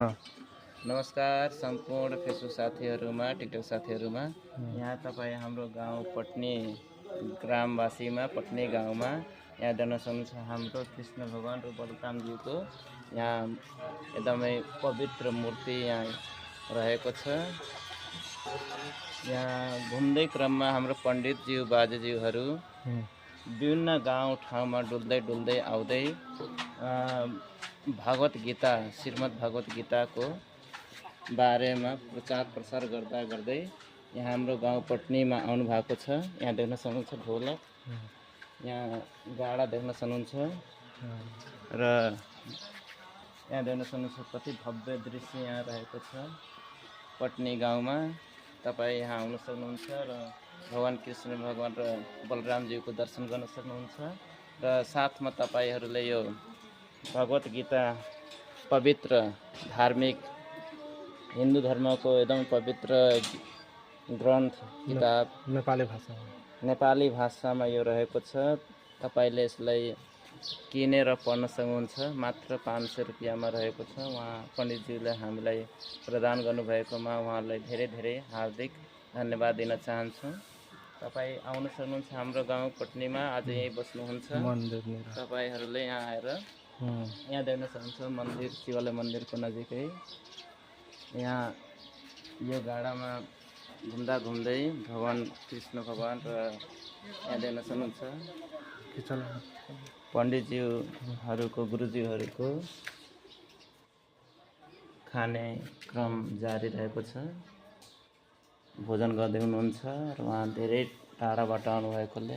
अँ, नमस्कार सम्पूर्ण फेसबुक साथीहरूमा, टिकटक साथीहरूमा। यहाँ तपाईँ हाम्रो गाउँ पट्नी ग्रामवासीमा पट्नी गाउँमा यहाँ देख्न सक्नुहुन्छ हाम्रो कृष्ण भगवान र बलरामजीको यहाँ एकदमै पवित्र मूर्ति यहाँ रहेको छ। यहाँ घुम्दै क्रममा हाम्रो पण्डितज्यू बाजेज्यूहरू विभिन्न गाउँ ठाउँमा डुल्दै आउँदै भागवत गीता श्रीमद् भागवत गीताको बारेमा प्रचार प्रसार गर्दै यहाँ हाम्रो गाउँ पट्नीमा आउनु भएको छ। यहाँ देख्न सक्नुहुन्छ ढोलक, यहाँ गाडा देख्न सक्नुहुन्छ र यहाँ देख्न सक्नुहुन्छ कति भव्य दृश्य यहाँ रहेको छ। पट्नी गाउँमा तपाईँ यहाँ आउन सक्नुहुन्छ र भगवान कृष्ण भगवान र बलरामज्यूको दर्शन गर्न सक्नुहुन्छ र साथमा तपाईँहरूले यो भगवत गीता पवित्र धार्मिक हिन्दू धर्मको एकदम पवित्र ग्रन्थ किताब नेपाली भाषामा यो रहेको छ। तपाईले यसलाई किनेर पढ्न सक्नुहुन्छ। मात्र 500 रुपियाँमा रहेको छ। उहाँ पण्डितज्यूले हामीलाई प्रदान गर्नुभएकोमा उहाँलाई धेरै हार्दिक धन्यवाद दिन चाहन्छु। तपाईँ आउन सक्नुहुन्छ हाम्रो गाउँ पट्नीमा, आज यहीँ बस्नुहुन्छ। तपाईहरूले यहाँ आएर यहाँ देख्न सक्नुहुन्छ मन्दिर, शिवालय मन्दिरको नजिकै यहाँ यो गाडामा घुम्दै भगवान कृष्ण भगवान र यहाँ देख्न सक्नुहुन्छ पण्डितज्यूहरूको गुरुज्यूहरूको खाने क्रम जारी रहेको छ। भोजन गर्दै हुनुहुन्छ र उहाँ धेरै टाढाबाट आउनुभएकोले